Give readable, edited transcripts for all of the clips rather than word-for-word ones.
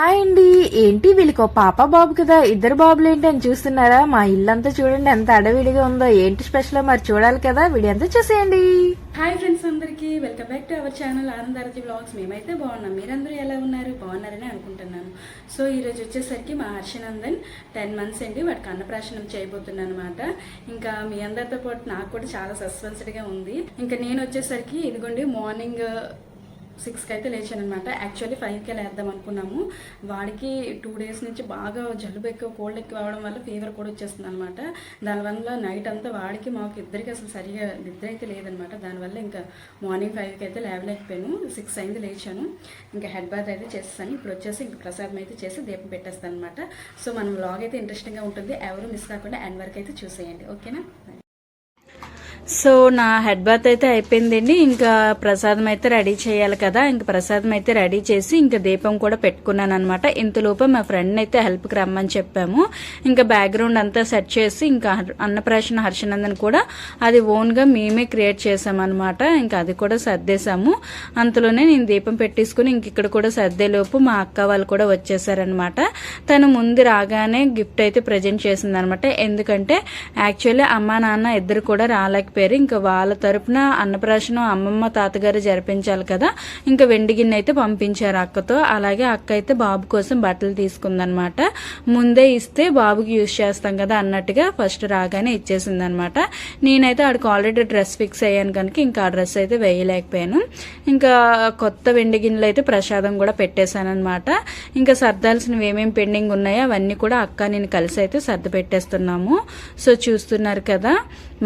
Hi అండి. ఏంటి వీళ్ళకి పాప బాబు కదా, ఇద్దరు బాబులు ఏంటి అని చూస్తున్నారా? మా ఇల్లంతా చూడండి ఎంత అడవిడిగా ఉందో. ఏంటి స్పెషల్ మరి చూడాలి కదా, వీడియో అంతా చూసేయండి. హాయ్ ఫ్రెండ్స్, అందరికీ welcome back to our channel Anandarathi blogs. మేమైతే బాగున్నాం, మీరందరూ ఎలా ఉన్నారు? బాగున్నారని అనుకుంటున్నాను. సో ఈరోజు వచ్చేసరికి మా హర్షనందన్ 10 months అండి, వాడికి అన్నప్రాశనం చేయబోతున్నాను అనమాట. ఇంకా మీ అందరితో పాటు నాకు కూడా చాలా సస్పెన్స్డ్గా ఉంది. ఇంకా నేను వచ్చేసరికి ఇదిగోండి మార్నింగ్ 6కి అయితే లేచాను అనమాట. యాక్చువల్లీ 5కే లేద్దాం అనుకున్నాము. వాడికి 2 days నుంచి బాగా జలుబు ఎక్కువ, కోల్డ్ ఎక్కువ అవ్వడం వల్ల ఫీవర్ కూడా వచ్చేస్తుంది అనమాట. దానివల్ల నైట్ అంతా వాడికి మాకు ఇద్దరికి అసలు సరిగా నిద్ర అయితే లేదనమాట. దానివల్ల ఇంకా మార్నింగ్ 5కి అయితే లేవలేకపోయాను. 6 అయింది లేచాను. ఇంకా హెడ్ బాత్ అయితే చేస్తాను. ఇప్పుడు వచ్చేసి ఇంకా ప్రసాదం అయితే చేసి దీపం పెట్టేస్తాను అనమాట. సో మన వ్లాగ్ అయితే ఇంట్రెస్టింగ్గా ఉంటుంది, ఎవరు మిస్ కాకుండా ఎండ్ వరకు అయితే చూసేయండి, ఓకేనా? సో నా హెడ్ బాత్ అయితే అయిపోయిందండి. ఇంకా ప్రసాదం అయితే రెడీ చేయాలి కదా. ఇంకా ప్రసాదం అయితే రెడీ చేసి ఇంకా దీపం కూడా పెట్టుకున్నాను అనమాట. ఇంతలోపు మా ఫ్రెండ్ అయితే హెల్ప్కి రమ్మని చెప్పాము. ఇంకా బ్యాక్గ్రౌండ్ అంతా సెట్ చేసి ఇంకా అన్నప్రాశన హర్షనందన్ కూడా అది ఓన్గా మేమే క్రియేట్ చేసామన్నమాట. ఇంకా అది కూడా సర్దేశాము. అంతలోనే నేను దీపం పెట్టేసుకుని ఇంక ఇక్కడ కూడా సర్దేలోపు మా అక్క వాళ్ళు కూడా వచ్చేసారనమాట. తను ముందు రాగానే గిఫ్ట్ అయితే ప్రజెంట్ చేసిందనమాట. ఎందుకంటే యాక్చువల్లీ అమ్మా నాన్న ఇద్దరు కూడా రాలేకపోయారు. ఇంకా వాళ్ళ తరపున అన్నప్రాశనం అమ్మమ్మ తాతగారు జరిపించాలి కదా. ఇంకా వెండి గిన్నె అయితే పంపించారు అక్కతో. అలాగే అక్క అయితే బాబు కోసం బట్టలు తీసుకుందనమాట. ముందే ఇస్తే బాబుకి యూజ్ చేస్తాం కదా అన్నట్టుగా ఫస్ట్ రాగానే ఇచ్చేసింది అనమాట. నేనైతే ఆడికి ఆల్రెడీ డ్రెస్ ఫిక్స్ అయ్యాను కనుక ఇంకా ఆ డ్రెస్ అయితే వేయలేకపోయాను. ఇంకా కొత్త వెండి గిన్నెలు అయితే ప్రసాదం కూడా పెట్టేశాను అనమాట. ఇంకా సర్దాల్సినవి ఏమేమి పెండింగ్ ఉన్నాయో అవన్నీ కూడా అక్క నేను కలిసి అయితే సర్ది పెట్టేస్తున్నాము. సో చూస్తున్నారు కదా,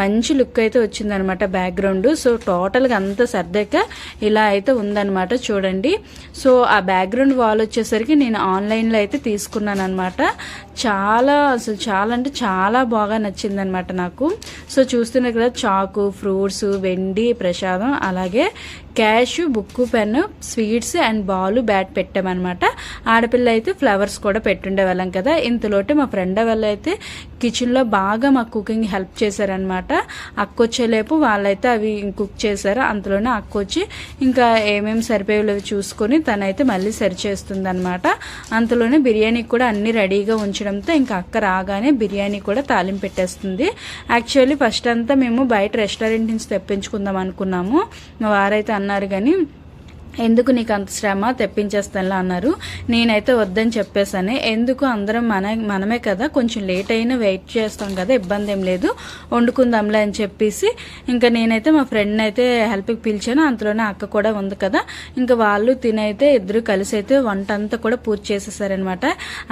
మంచి లుక్ అయితే వచ్చిందనమాట బ్యాక్గ్రౌండ్. సో టోటల్గా అంతా సర్దాక ఇలా అయితే ఉందనమాట, చూడండి. సో ఆ బ్యాక్గ్రౌండ్ వాల్ వచ్చేసరికి నేను ఆన్లైన్లో అయితే తీసుకున్నాను అనమాట. అసలు చాలా అంటే చాలా బాగా నచ్చిందనమాట నాకు. సో చూస్తున్నారు కదా, చాకు, ఫ్రూట్స్, వెండి ప్రసాదం, అలాగే cash, book, pen, sweets and ball, bat పెట్టామన్నమాట. ఆడపిల్ల అయితే ఫ్లవర్స్ కూడా పెట్టుండే వాళ్ళం కదా. ఇంతలోటే మా ఫ్రెండ్ వాళ్ళు అయితే కిచెన్లో బాగా మాకు కుకింగ్ హెల్ప్ చేశారనమాట. అక్కొచ్చేలేపు వాళ్ళైతే అవి కుక్ చేశారు. అంతలోనే అక్కొచ్చి ఇంకా ఏమేమి సరిపోయేవి చూసుకొని తనైతే మళ్ళీ సరి చేస్తుంది అనమాట. అంతలోనే బిర్యానీకి కూడా అన్ని రెడీగా ఉంచడంతో ఇంకా అక్క రాగానే బిర్యానీ కూడా తాలింపు పెట్టేస్తుంది. యాక్చువల్లీ ఫస్ట్ అంతా మేము బయట రెస్టారెంట్ నుంచి తెప్పించుకుందాం అనుకున్నాము. మా వారైతే అన్నారు కానీ ఎందుకు నీకు అంత శ్రమ, తెప్పించేస్తానులా అన్నారు. నేనైతే వద్దని చెప్పేసాను. ఎందుకు అందరం మనమే కదా, కొంచెం లేట్ అయినా వెయిట్ చేస్తాం కదా, ఇబ్బంది ఏం లేదు, వండుకుందాంలే అని చెప్పేసి ఇంకా నేనైతే మా ఫ్రెండ్ని అయితే హెల్ప్కి పిలిచాను. అంతలోనే అక్క కూడా ఉంది కదా. ఇంకా వాళ్ళు తినైతే ఇద్దరు కలిసి అయితే వంట అంతా కూడా పూర్తి చేసేసారనమాట.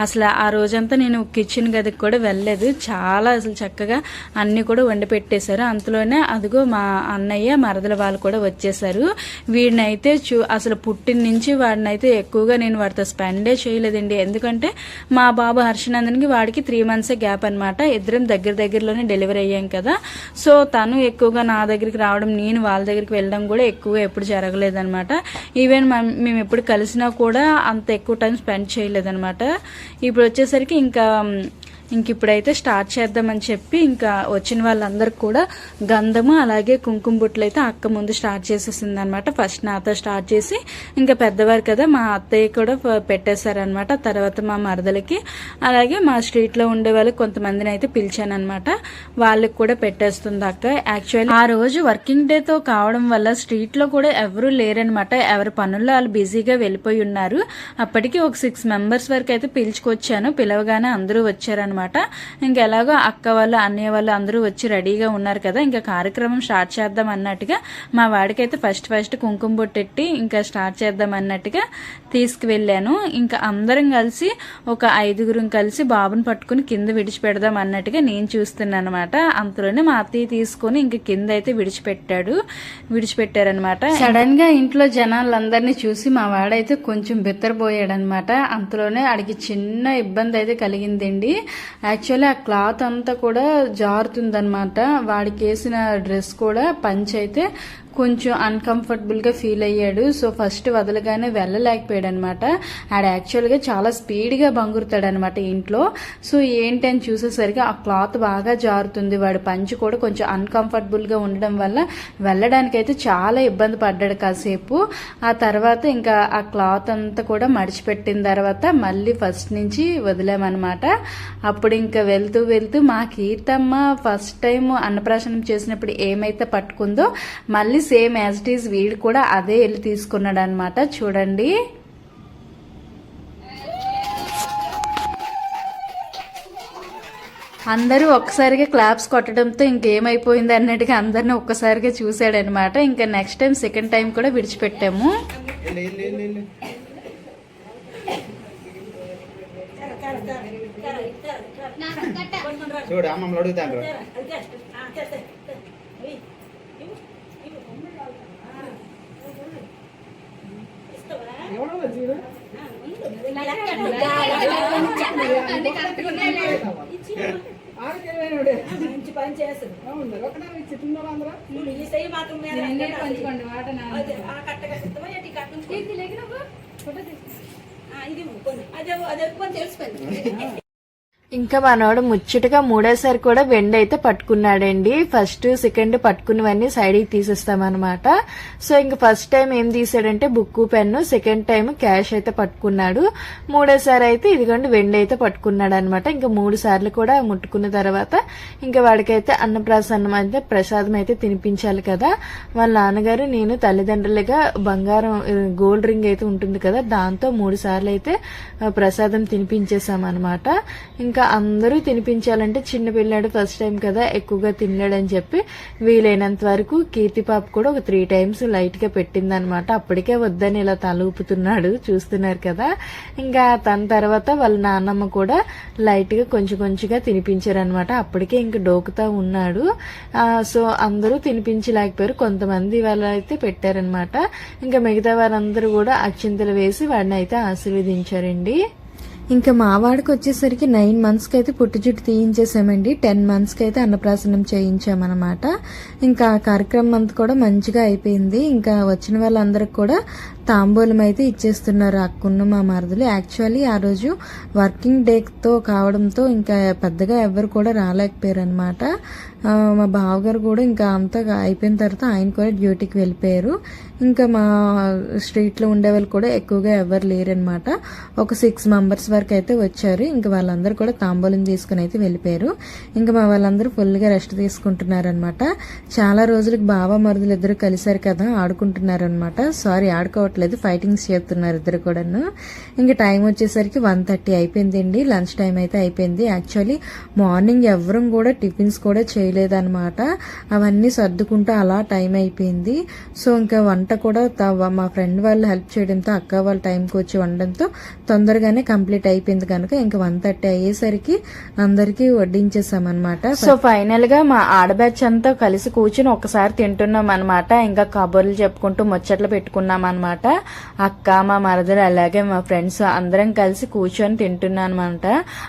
అసలు ఆ రోజంతా నేను కిచెన్ గదికి కూడా వెళ్ళలేదు. చాలా అసలు చక్కగా అన్నీ కూడా వండి పెట్టేశారు. అంతలోనే అదిగో మా అన్నయ్య మరదల వాళ్ళు కూడా వచ్చేసారు. వీడినైతే అసలు పుట్టిన నుంచి వాడిని అయితే ఎక్కువగా నేను వాడితో స్పెండే చేయలేదండి. ఎందుకంటే మా బాబు హర్షనందన్కి వాడికి 3 months గ్యాప్ అనమాట. ఇద్దరం దగ్గరలోనే డెలివరీ అయ్యాం కదా. సో తను ఎక్కువగా నా దగ్గరికి రావడం, నేను వాళ్ళ దగ్గరికి వెళ్ళడం కూడా ఎక్కువగా ఎప్పుడు జరగలేదనమాట. ఈవెన్ మేము ఎప్పుడు కలిసినా కూడా అంత ఎక్కువ టైం స్పెండ్ చేయలేదనమాట. ఇప్పుడు వచ్చేసరికి ఇంక ఇప్పుడైతే స్టార్ట్ చేద్దామని చెప్పి ఇంకా వచ్చిన వాళ్ళందరికీ కూడా గంధము అలాగే కుంకుమ బుట్టలు అయితే అక్క ముందు స్టార్ట్ చేసేసింది అనమాట. ఫస్ట్ నాతో స్టార్ట్ చేసి ఇంకా పెద్దవారు కదా మా అత్తయ్య కూడా పెట్టేశారనమాట. తర్వాత మా మరదలకి అలాగే మా స్ట్రీట్లో ఉండే వాళ్ళకి కొంతమందిని అయితే పిలిచాను అనమాట. వాళ్ళకి కూడా పెట్టేస్తుంది అక్క. యాక్చువల్లీ ఆ రోజు వర్కింగ్ డేతో కావడం వల్ల స్ట్రీట్లో కూడా ఎవరు లేరనమాట. ఎవరి పనుల్లో వాళ్ళు బిజీగా వెళ్ళిపోయి ఉన్నారు. అప్పటికి ఒక 6 members వరకు అయితే పిలుచుకొచ్చాను. పిలవగానే అందరూ వచ్చారనమాట. ఇంకా ఎలాగో అక్క వాళ్ళు, అన్నయ్య వాళ్ళు అందరూ వచ్చి రెడీగా ఉన్నారు కదా. ఇంకా కార్యక్రమం స్టార్ట్ చేద్దాం అన్నట్టుగా మా వాడికైతే ఫస్ట్ కుంకుమ బొట్టెట్టి ఇంకా స్టార్ట్ చేద్దాం అన్నట్టుగా తీసుకువెళ్ళాను. ఇంకా అందరం కలిసి ఒక 5గురం కలిసి బాబుని పట్టుకుని కింద విడిచిపెడదాం అన్నట్టుగా నేను చూస్తున్నాను అనమాట. అంతలోనే మా అత్తయ్య తీసుకొని ఇంకా కింద అయితే విడిచిపెట్టారనమాట. సడన్ గా ఇంట్లో జనాలందరినీ చూసి మా వాడైతే కొంచెం బిత్తరపోయాడనమాట. అంతలోనే ఆడికి చిన్న ఇబ్బంది అయితే కలిగిందండి. యాక్చువల్లీ ఆ క్లాత్ అంతా కూడా జారుతుందనమాట. వాడికి వేసిన డ్రెస్ కూడా పంచ్ అయితే కొంచెం అన్కంఫర్టబుల్గా ఫీల్ అయ్యాడు. సో ఫస్ట్ వదలగానే వెళ్ళలేకపోయాడు అనమాట. ఆడ యాక్చువల్గా చాలా స్పీడ్గా బంగురుతాడు అనమాట ఇంట్లో. సో ఏంటి అని చూసేసరికి ఆ క్లాత్ బాగా జారుతుంది. వాడు పంచి కూడా కొంచెం అన్కంఫర్టబుల్గా ఉండడం వల్ల వెళ్ళడానికైతే చాలా ఇబ్బంది పడ్డాడు కాసేపు. ఆ తర్వాత ఇంకా ఆ క్లాత్ అంతా కూడా మడిచిపెట్టిన తర్వాత మళ్ళీ ఫస్ట్ నుంచి వదిలామన్నమాట. అప్పుడు ఇంకా వెళ్తూ వెళ్తూ మా కీర్తమ్మ ఫస్ట్ టైం అన్నప్రాశనం చేసినప్పుడు ఏమైతే పట్టుకుందో మళ్ళీ సేమ్ యాజ్ ఇట్ ఈజ్ వీడు కూడా అదే వెళ్ళి తీసుకున్నాడు అనమాట. చూడండి, అందరూ ఒక్కసారిగా క్లాప్స్ కొట్టడంతో ఇంకేమైపోయింది అన్నట్టుగా అందరిని ఒక్కసారిగా చూసాడనమాట. ఇంకా నెక్స్ట్ టైం సెకండ్ టైం కూడా విడిచిపెట్టాము. చూడు అమ్మమ్మలు అడుగుతాను. మంచి పని చేస్తుంది తెలిసిపోయింది. ఇంకా మనోడు ముచ్చటగా మూడోసారి కూడా వెండి అయితే పట్టుకున్నాడండి. ఫస్ట్ సెకండ్ పట్టుకున్నవన్నీ సైడ్కి తీసేస్తామన్నమాట. సో ఇంకా ఫస్ట్ టైం ఏం తీసాడంటే book pen, second time cash అయితే పట్టుకున్నాడు. మూడోసారి అయితే ఇదిగోండి వెండి అయితే పట్టుకున్నాడు అనమాట. ఇంకా 3 సార్లు కూడా ముట్టుకున్న తర్వాత ఇంకా వాడికైతే అన్నప్రాసన్నం అయితే ప్రసాదం అయితే తినిపించాలి కదా. వాళ్ళ నాన్నగారు నేను తల్లిదండ్రులుగా బంగారం గోల్డ్ రింగ్ అయితే ఉంటుంది కదా, దాంతో 3 సార్లు అయితే ప్రసాదం తినిపించేసామన్నమాట. ఇంకా అందరూ తినిపించాలంటే చిన్న పిల్లాడు ఫస్ట్ టైం కదా ఎక్కువగా తినలేడని చెప్పి వీలైనంత వరకు కీర్తి పాప కూడా ఒక 3 టైమ్స్ లైట్ గా పెట్టిందనమాట. అప్పటికే వద్దని ఇలా తల ఊపుతున్నాడు, చూస్తున్నారు కదా. ఇంకా తన తర్వాత వాళ్ళ నాన్నమ్మ కూడా లైట్ గా కొంచెం కొంచెంగా తినిపించారనమాట. అప్పటికే ఇంకా డోకుతా ఉన్నాడు. సో అందరూ తినిపించలేకపోయారు, కొంతమంది వాళ్ళైతే పెట్టారనమాట. ఇంకా మిగతా వారందరూ కూడా అక్షింతలు వేసి వాడిని అయితే ఆశీర్వదించారండి. ఇంకా మా వాడికి వచ్చేసరికి 9 మంత్స్కి అయితే పుట్టు జుట్టు తీయించేసామండి. 10 మంత్స్కి అయితే అన్నప్రాసనం చేయించామన్నమాట. ఇంకా ఆ కార్యక్రమం అంతా కూడా మంచిగా అయిపోయింది. ఇంకా వచ్చిన వాళ్ళందరికి కూడా తాంబూలం అయితే ఇచ్చేస్తున్నారు అక్కున్న మా మరదలు. యాక్చువల్లీ ఆ రోజు వర్కింగ్ డేతో కావడంతో ఇంకా పెద్దగా ఎవరు కూడా రాలేకపోయారు అనమాట. మా బావగారు కూడా ఇంకా అంతా అయిపోయిన తర్వాత ఆయన కూడా డ్యూటీకి వెళ్ళిపోయారు. ఇంకా మా స్ట్రీట్లో ఉండే వాళ్ళు కూడా ఎక్కువగా ఎవరు లేరనమాట. ఒక 6 మెంబర్స్ వరకు అయితే వచ్చారు. ఇంకా వాళ్ళందరూ కూడా తాంబూలం తీసుకుని అయితే వెళ్ళిపోయారు. ఇంకా మా వాళ్ళందరూ ఫుల్గా రెస్ట్ తీసుకుంటున్నారనమాట. చాలా రోజులకు బావ మరుదులు ఇద్దరు కలిసారు కదా, ఆడుకుంటున్నారనమాట. సారీ ఆడుకోవట్లేదు, ఫైటింగ్స్ చేస్తున్నారు ఇద్దరు కూడాను. ఇంకా టైం వచ్చేసరికి 1:30 అయిపోయిందండి. లంచ్ టైం అయితే అయిపోయింది. యాక్చువల్లీ మార్నింగ్ ఎవరం కూడా టిఫిన్స్ కూడా చేయలేదన్నమాట. అవన్నీ సర్దుకుంటూ అలా టైం అయిపోయింది. సో ఇంకా వంట కూడా మా ఫ్రెండ్ వాళ్ళు హెల్ప్ చేయడంతో, అక్క వాళ్ళ టైంకి వచ్చి వండడంతో తొందరగానే కంప్లీట్ అయిపోయింది కనుక ఇంకా 1:30 అయ్యేసరికి అందరికీ వడ్డించేసామన్నమాట. సో ఫైనల్ గా మా ఆడబ్యాచ్ అంతా కలిసి కూర్చుని ఒకసారి తింటున్నాం అనమాట. ఇంకా కబుర్లు చెప్పుకుంటూ ముచ్చట్లు పెట్టుకున్నాం అనమాట. అక్క, మా మరదలు, అలాగే మా ఫ్రెండ్స్ అందరం కలిసి కూర్చొని తింటున్నాం అనమాట.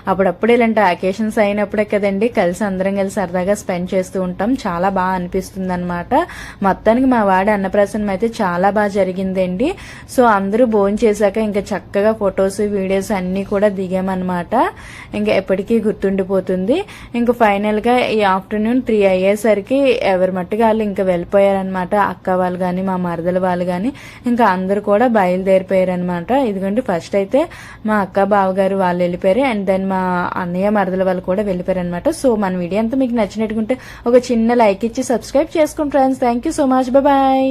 అప్పుడప్పుడు ఇలాంటి అకేషన్స్ అయినప్పుడే కదండి కలిసి అందరం కలిసి సరదాగా స్పెండ్ చేస్తూ ఉంటాం. చాలా బాగా అనిపిస్తుంది అనమాట. మొత్తానికి మా వాడి అన్నప్రాసనం అయితే చాలా బాగా జరిగిందండి. సో అందరూ భోజనం చేశాక ఇంకా చక్కగా ఫొటోస్, వీడియోస్ అన్ని కూడా దిగామన్నమాట. ఇంకా ఎప్పటికీ గుర్తుండిపోతుంది. ఇంకా ఫైనల్ గా ఈ ఆఫ్టర్నూన్ 3 అయ్యేసరికి ఎవరి మట్టుగా వాళ్ళు ఇంకా వెళ్ళిపోయారనమాట. అక్క వాళ్ళు గాని, మా మరదల వాళ్ళు గాని ఇంకా అందరూ కూడా బయలుదేరిపోయారనమాట. ఇదిగోండి ఫస్ట్ అయితే మా అక్క బావగారు వాళ్ళు వెళ్ళిపోయారు, అండ్ దెన్ మా అన్నయ్య మరదల వాళ్ళు కూడా వెళ్ళిపోయారు అనమాట. సో మన వీడియో అంతా మీకు నచ్చినట్టుకుంటే ఒక చిన్న లైక్ ఇచ్చి సబ్స్క్రైబ్ చేసుకోండి friends. Thank you so much. Bye.